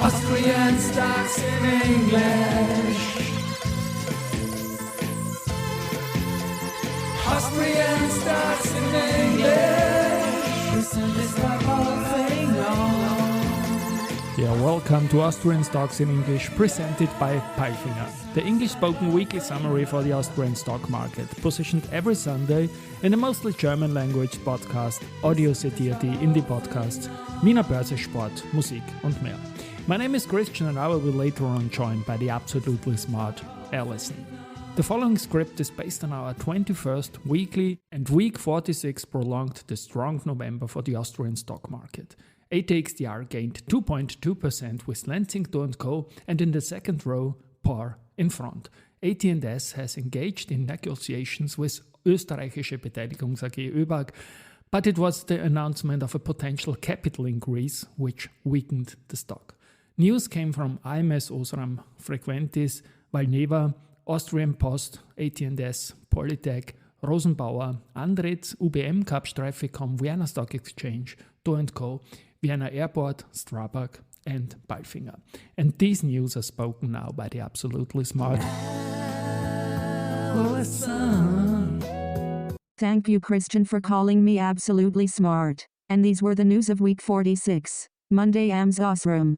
Austrian Stocks in English. Austrian Stocks in English. Presented by Palfinger. Yeah, welcome to Austrian Stocks in English, presented by Palfinger, the English-spoken weekly summary for the Austrian stock market, positioned every Sunday in the mostly German language podcast, Audio Citierte, Indie Podcasts, Wiener Börse, Sport, Musik und mehr. My name is Christian and I will be later on joined by the absolutely smart Alison. The following script is based on our 21st weekly and week 46 prolonged the strong November for the Austrian stock market. ATX TR gained 2.2% with Lenzing & Co. and in the second row, par in front. AT&S has engaged in negotiations with Österreichische Beteiligungs AG ÖBAG, but it was the announcement of a potential capital increase which weakened the stock. News came from AMS Osram, Frequentis, Valneva, Austrian Post, AT&S, Polytech, Rosenbauer, Andritz, UBM, Capstreificom, Vienna Stock Exchange, Do & Co., Vienna Airport, Strabag, and Palfinger. And these news are spoken now by the absolutely smart Alison. Thank you, Christian, for calling me absolutely smart. And these were the news of week 46. Monday, AMS Osram,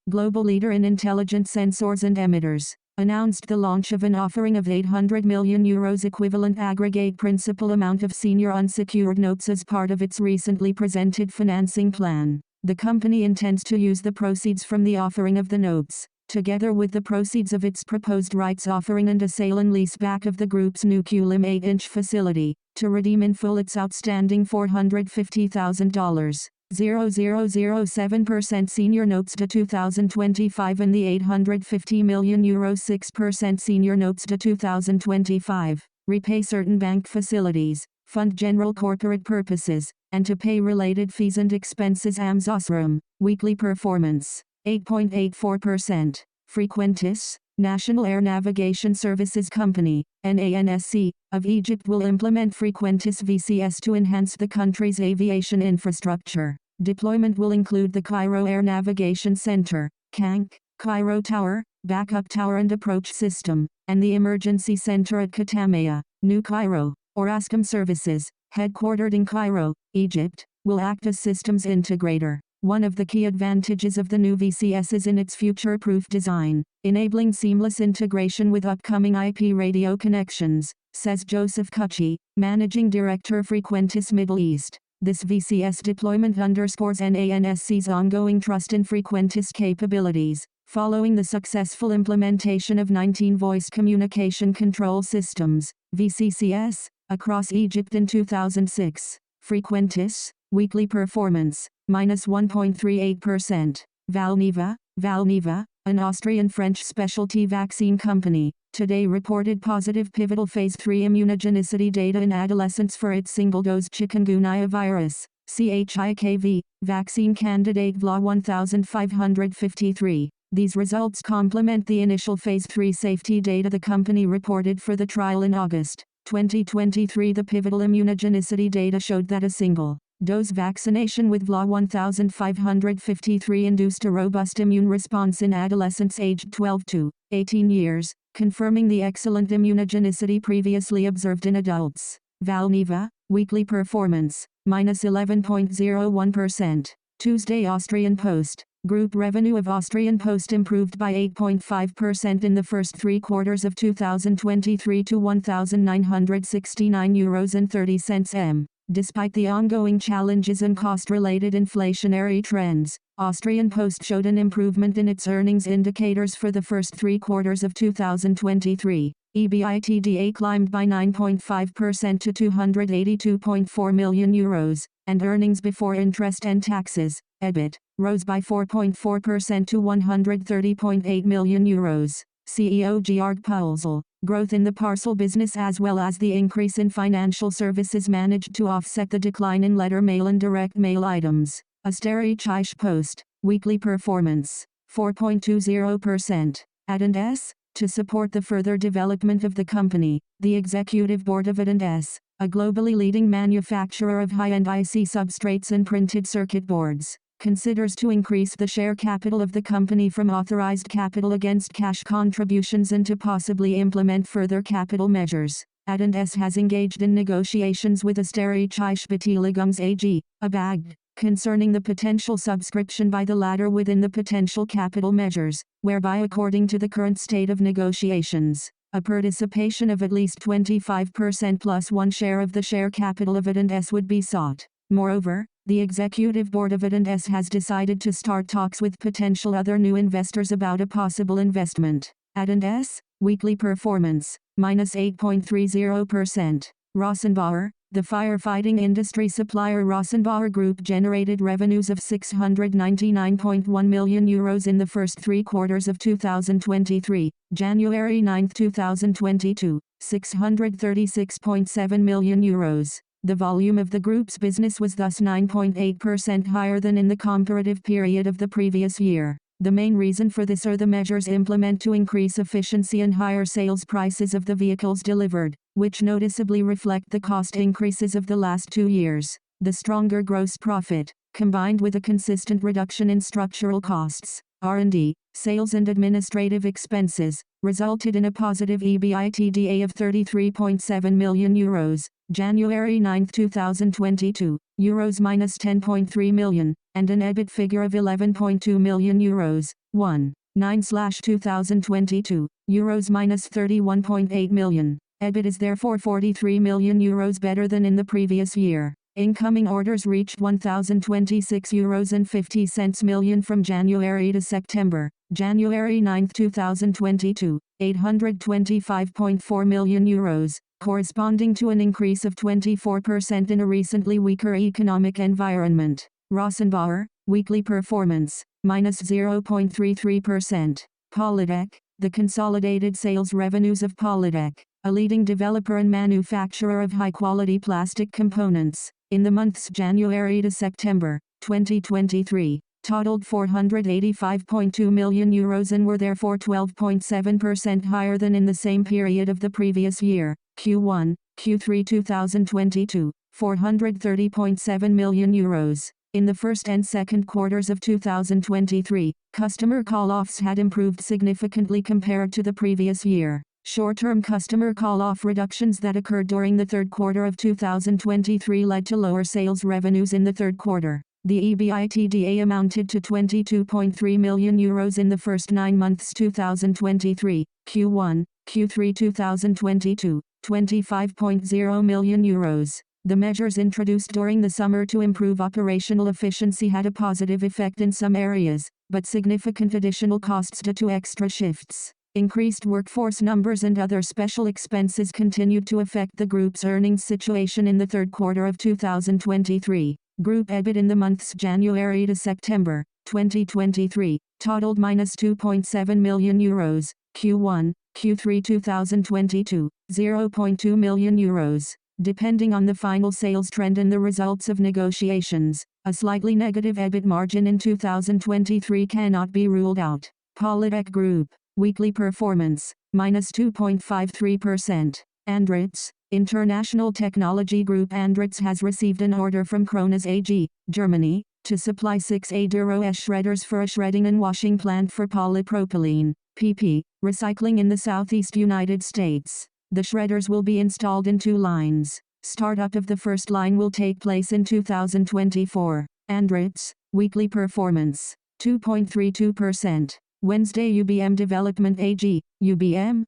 global leader in intelligent sensors and emitters, announced the launch of an offering of €800 million equivalent aggregate principal amount of senior unsecured notes as part of its recently presented financing plan. The company intends to use the proceeds from the offering of the notes, together with the proceeds of its proposed rights offering and a sale and leaseback of the group's new Kulim 8-inch facility, to redeem in full its outstanding $450,000. 0.007% senior notes to 2025 and the €850 million 6% senior notes to 2025, repay certain bank facilities, fund general corporate purposes, and to pay related fees and expenses. AMS Osram, weekly performance, 8.84%. Frequentis, National Air Navigation Services Company, NANSC, of Egypt will implement Frequentis VCS to enhance the country's aviation infrastructure. Deployment will include the Cairo Air Navigation Center, CANC, Cairo Tower, Backup Tower and Approach System, and the Emergency Center at Katamaya, New Cairo. Orascom Services, headquartered in Cairo, Egypt, will act as systems integrator. One of the key advantages of the new VCS is in its future-proof design, enabling seamless integration with upcoming IP radio connections, says Joseph Kuchi, Managing Director Frequentis Middle East. This VCS deployment underscores NANSC's ongoing trust in Frequentis capabilities, following the successful implementation of 19 voice communication control systems, VCCS, across Egypt in 2006. Frequentis, weekly performance, minus 1.38%. Valneva, an Austrian-French specialty vaccine company, today reported positive pivotal phase 3 immunogenicity data in adolescents for its single-dose chikungunya virus, CHIKV, vaccine candidate VLA 1553. These results complement the initial phase 3 safety data the company reported for the trial in August 2023. The pivotal immunogenicity data showed that a single-dose vaccination with VLA 1553 induced a robust immune response in adolescents aged 12 to 18 years, confirming the excellent immunogenicity previously observed in adults. Valneva, weekly performance, minus 11.01%. Tuesday, Austrian Post. Group revenue of Austrian Post improved by 8.5% in the first three quarters of 2023 to €1,969.30 m. Despite the ongoing challenges and cost-related inflationary trends, Austrian Post showed an improvement in its earnings indicators for the first three quarters of 2023. EBITDA climbed by 9.5% to €282.4 million, and earnings before interest and taxes, EBIT, rose by 4.4% to €130.8 million. CEO Georg Pölzl, growth in the parcel business as well as the increase in financial services managed to offset the decline in letter mail and direct mail items. Österreichische Post, weekly performance, 4.20%. AT&S, to support the further development of the company, the executive board of AT&S, a globally leading manufacturer of high-end IC substrates and printed circuit boards, considers to increase the share capital of the company from authorized capital against cash contributions and to possibly implement further capital measures. AT&S has engaged in negotiations with Österreichische Beteiligungs AG, a BAG, concerning the potential subscription by the latter within the potential capital measures, whereby according to the current state of negotiations, a participation of at least 25% plus one share of the share capital of AT&S would be sought. Moreover, the executive board of AT&S has decided to start talks with potential other new investors about a possible investment. AT&S, weekly performance, minus 8.30%. Rosenbauer, the firefighting industry supplier Rosenbauer Group generated revenues of €699.1 million in the first 3 quarters of 2023, January 9, 2022, €636.7 million. The volume of the group's business was thus 9.8% higher than in the comparative period of the previous year. The main reason for this are the measures implemented to increase efficiency and higher sales prices of the vehicles delivered, which noticeably reflect the cost increases of the last 2 years. The stronger gross profit, combined with a consistent reduction in structural costs, R&D, sales and administrative expenses, resulted in a positive EBITDA of €33.7 million, January 9, 2022, euros minus 10.3 million, and an EBIT figure of €11.2 million, 1/9/2022, euros minus 31.8 million. EBIT is therefore €43 million better than in the previous year. Incoming orders reached €1,026.50 million from January to September, January 9, 2022, €825.4 million, corresponding to an increase of 24% in a recently weaker economic environment. Rosenbauer, weekly performance, minus 0.33%. Polytech, the consolidated sales revenues of Polytech, a leading developer and manufacturer of high-quality plastic components, in the months January to September, 2023, totaled €485.2 million and were therefore 12.7% higher than in the same period of the previous year. Q1, Q3 2022, €430.7 million. In the first and second quarters of 2023, customer call-offs had improved significantly compared to the previous year. Short-term customer call-off reductions that occurred during the third quarter of 2023 led to lower sales revenues in the third quarter. The EBITDA amounted to €22.3 million in the first 9 months 2023, Q1, Q3 2022, €25.0 million. The measures introduced during the summer to improve operational efficiency had a positive effect in some areas, but significant additional costs due to extra shifts, increased workforce numbers and other special expenses continued to affect the group's earnings situation in the third quarter of 2023. Group EBIT in the months January to September, 2023, totaled minus €2.7 million, Q1, Q3 2022, €0.2 million. Depending on the final sales trend and the results of negotiations, a slightly negative EBIT margin in 2023 cannot be ruled out. Polytech Group, weekly performance, minus 2.53%. Andritz, International Technology Group. Andritz has received an order from Krones AG, Germany, to supply 6 Aduro-S shredders for a shredding and washing plant for polypropylene, PP, recycling in the southeast United States. The shredders will be installed in 2 lines. Startup of the first line will take place in 2024. Andritz, weekly performance, 2.32%. Wednesday UBM Development AG, UBM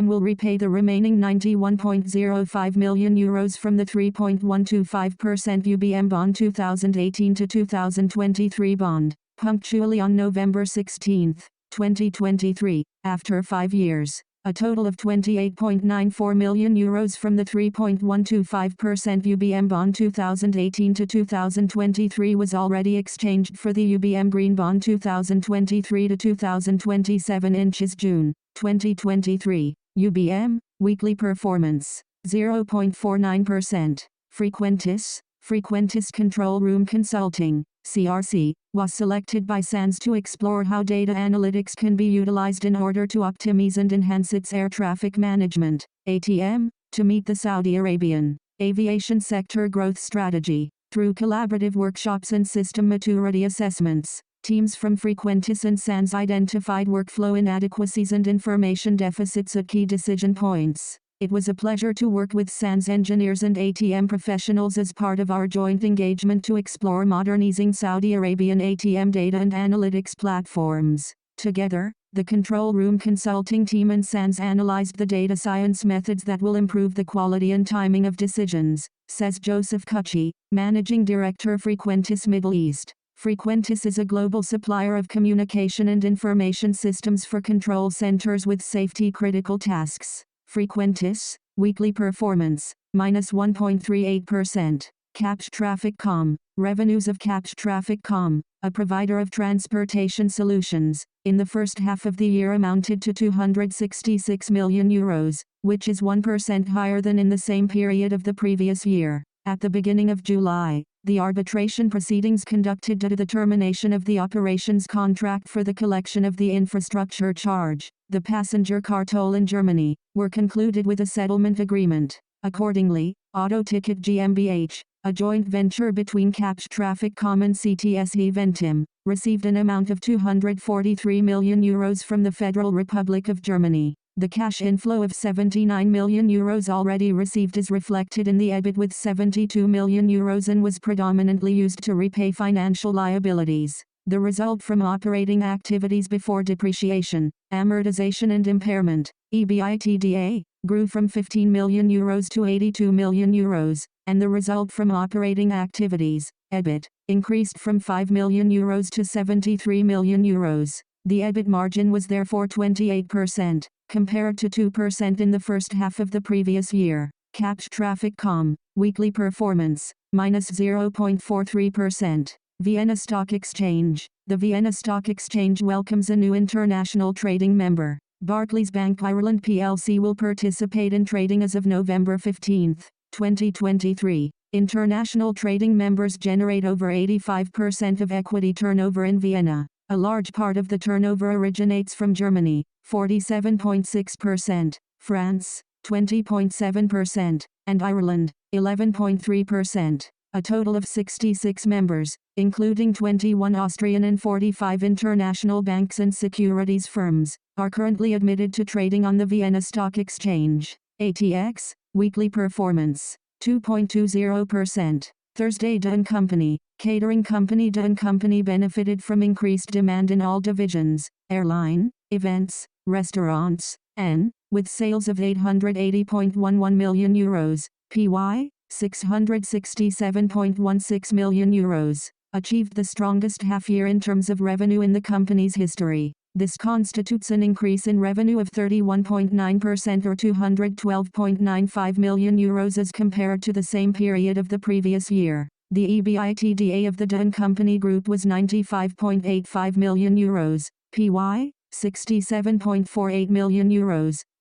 will repay the remaining €91.05 million from the 3.125% UBM bond 2018 to 2023 bond, punctually on November 16, 2023, after 5 years. A total of €28.94 million from the 3.125% UBM bond 2018 to 2023 was already exchanged for the UBM Green Bond 2023 to 2027 inches June, 2023. UBM, weekly performance, 0.49%. Frequentis Control Room Consulting, CRC, was selected by SANS to explore how data analytics can be utilized in order to optimize and enhance its air traffic management, ATM, to meet the Saudi Arabian aviation sector growth strategy. Through collaborative workshops and system maturity assessments, teams from Frequentis and SANS identified workflow inadequacies and information deficits at key decision points. It was a pleasure to work with SANS engineers and ATM professionals as part of our joint engagement to explore modernizing Saudi Arabian ATM data and analytics platforms. Together, the control room consulting team and SANS analyzed the data science methods that will improve the quality and timing of decisions, says Joseph Kuchi, Managing Director Frequentis Middle East. Frequentis is a global supplier of communication and information systems for control centers with safety-critical tasks. Frequentis, weekly performance, minus 1.38%. Capch Traffic.com, revenues of Capch Traffic.com, a provider of transportation solutions, in the first half of the year amounted to €266 million, which is 1% higher than in the same period of the previous year. At the beginning of July, the arbitration proceedings conducted to the termination of the operations contract for the collection of the infrastructure charge, the passenger car toll in Germany, were concluded with a settlement agreement. Accordingly, Autoticket GmbH, a joint venture between Capch Traffic.com and CTSE Ventim, received an amount of €243 million from the Federal Republic of Germany. The cash inflow of €79 million already received is reflected in the EBIT with €72 million and was predominantly used to repay financial liabilities. The result from operating activities before depreciation, amortization and impairment, EBITDA, grew from €15 million to €82 million, and the result from operating activities, EBIT, increased from €5 million to €73 million. The EBIT margin was therefore 28%, compared to 2% in the first half of the previous year. Capch Traffic.com, weekly performance, minus 0.43%. Vienna Stock Exchange. The Vienna Stock Exchange welcomes a new international trading member. Barclays Bank Ireland plc will participate in trading as of November 15, 2023. International trading members generate over 85% of equity turnover in Vienna. A large part of the turnover originates from Germany, 47.6%, France, 20.7%, and Ireland, 11.3%. A total of 66 members, including 21 Austrian and 45 international banks and securities firms, are currently admitted to trading on the Vienna Stock Exchange. ATX, weekly performance, 2.20%. Thursday Dun Company, catering company Dun Company benefited from increased demand in all divisions, airline, events, restaurants, and, with sales of €880.11 million, PY, €667.16 million, achieved the strongest half-year in terms of revenue in the company's history. This constitutes an increase in revenue of 31.9% or €212.95 million as compared to the same period of the previous year. The EBITDA of the Dun Company Group was €95.85 million, PY, €67.48 million,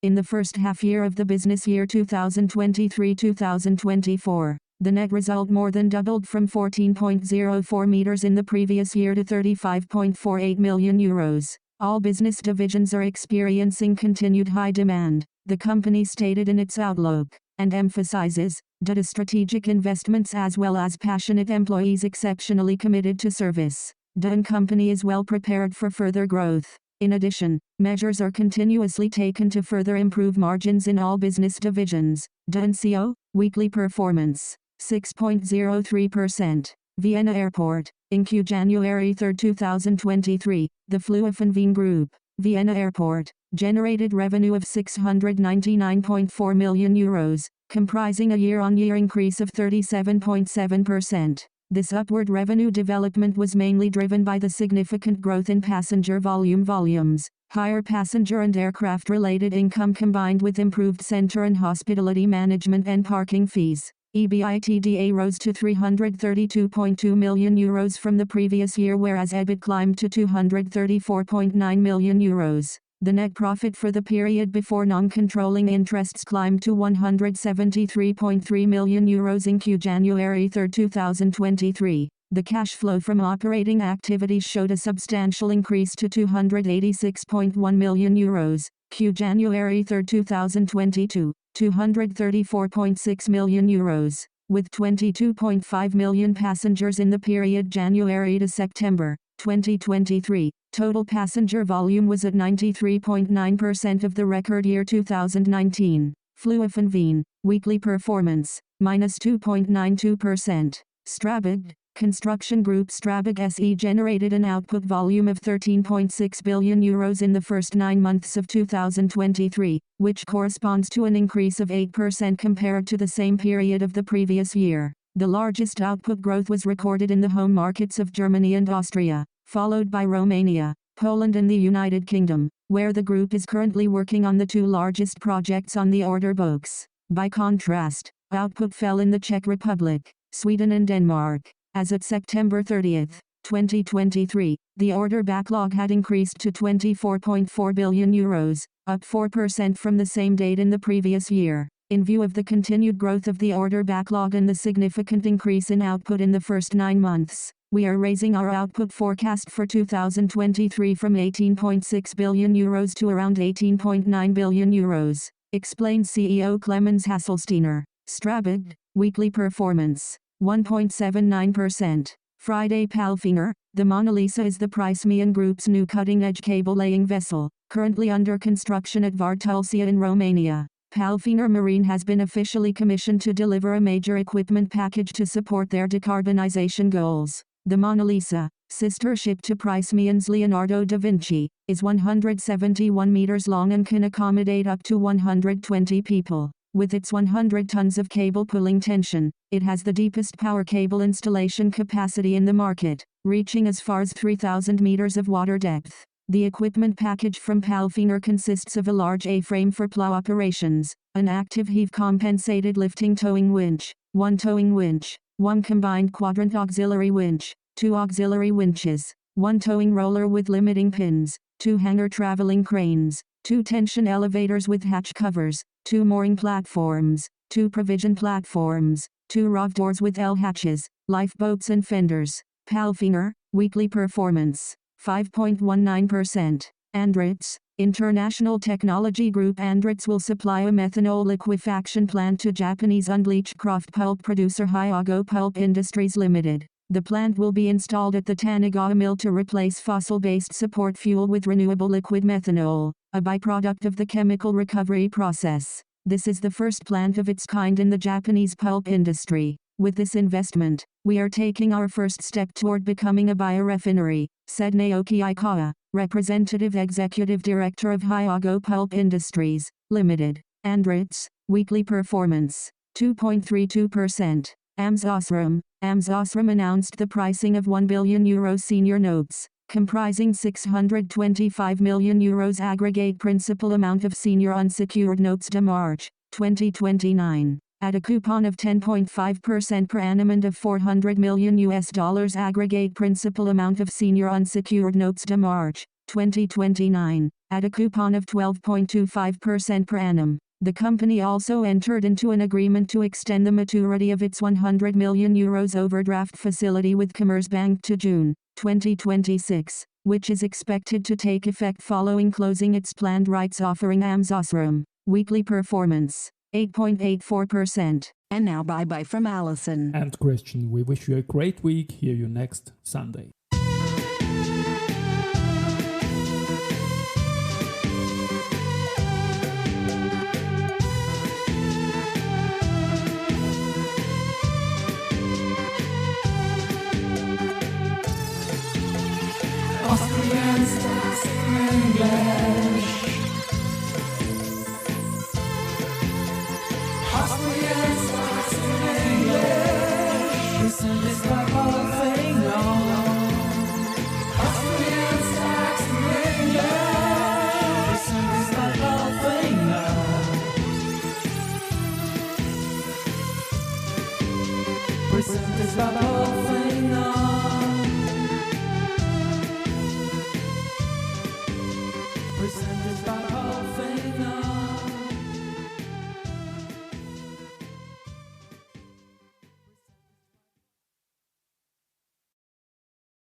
in the first half year of the business year 2023-2024. The net result more than doubled from 14.04 meters in the previous year to €35.48 million. All business divisions are experiencing continued high demand, the company stated in its outlook, and emphasizes, due to strategic investments as well as passionate employees exceptionally committed to service. Dun Company is well prepared for further growth. In addition, measures are continuously taken to further improve margins in all business divisions. Dun CO, weekly performance, 6.03%. Vienna Airport, in Q January 3, 2023, the Fluofen Group, Vienna Airport, generated revenue of €699.4 million, comprising a year-on-year increase of 37.7%. This upward revenue development was mainly driven by the significant growth in passenger volumes, higher passenger and aircraft-related income combined with improved center and hospitality management and parking fees. EBITDA rose to €332.2 million from the previous year, whereas EBIT climbed to €234.9 million. The net profit for the period before non-controlling interests climbed to €173.3 million in Q January 3, 2023. The cash flow from operating activities showed a substantial increase to €286.1 million, Q January 3, 2022. €234.6 million. with 22.5 million passengers in the period January to September 2023. Total passenger volume was at 93.9% of the record year 2019. Fluofen weekly performance, minus 2.92%. Strabag, Construction Group Strabag SE generated an output volume of 13.6 billion euros in the first 9 months of 2023, which corresponds to an increase of 8% compared to the same period of the previous year. The largest output growth was recorded in the home markets of Germany and Austria, followed by Romania, Poland and the United Kingdom, where the group is currently working on the 2 largest projects on the order books. By contrast, output fell in the Czech Republic, Sweden and Denmark. As at September 30, 2023, the order backlog had increased to 24.4 billion euros, up 4% from the same date in the previous year. In view of the continued growth of the order backlog and the significant increase in output in the first 9 months, we are raising our output forecast for 2023 from 18.6 billion euros to around 18.9 billion euros, explained CEO Clemens Hasselsteiner. Strabag, weekly performance, 1.79%. Friday Palfinger, the Mona Lisa is the Prysmian Group's new cutting-edge cable-laying vessel, currently under construction at Vartulcia in Romania. Palfinger Marine has been officially commissioned to deliver a major equipment package to support their decarbonization goals. The Mona Lisa, sister ship to Prysmian's Leonardo da Vinci, is 171 meters long and can accommodate up to 120 people. With its 100 tons of cable pulling tension, it has the deepest power cable installation capacity in the market, reaching as far as 3,000 meters of water depth. The equipment package from Palfinger consists of a large A-frame for plow operations, an active heave-compensated lifting towing winch, 1 towing winch, 1 combined quadrant auxiliary winch, 2 auxiliary winches, 1 towing roller with limiting pins, 2 hanger traveling cranes, 2 tension elevators with hatch covers, 2 mooring platforms, 2 provision platforms, 2 ROV doors with L hatches, lifeboats and fenders. Palfinger, weekly performance, 5.19%. Andritz, International Technology Group. Andritz will supply a methanol liquefaction plant to Japanese unbleached kraft pulp producer Hyogo Pulp Industries Limited. The plant will be installed at the Tanagawa mill to replace fossil-based support fuel with renewable liquid methanol, a byproduct of the chemical recovery process. This is the first plant of its kind in the Japanese pulp industry. With this investment, we are taking our first step toward becoming a biorefinery, said Naoki Aikawa, Representative Executive Director of Hyogo Pulp Industries, Limited. Andritz, weekly performance, 2.32%. AMS Osram. AMS Osram announced the pricing of €1 billion senior notes, comprising €625 million aggregate principal amount of senior unsecured notes to March 2029, at a coupon of 10.5% per annum and of $400 million aggregate principal amount of senior unsecured notes to March 2029, at a coupon of 12.25% per annum. The company also entered into an agreement to extend the maturity of its €100 million overdraft facility with Commerzbank to June 2026, which is expected to take effect following closing its planned rights offering. AMS Osram, weekly performance, 8.84%. And now bye-bye from Allison and Christian. We wish you a great week. Hear you next Sunday. Austrian Stocks in English. Austrian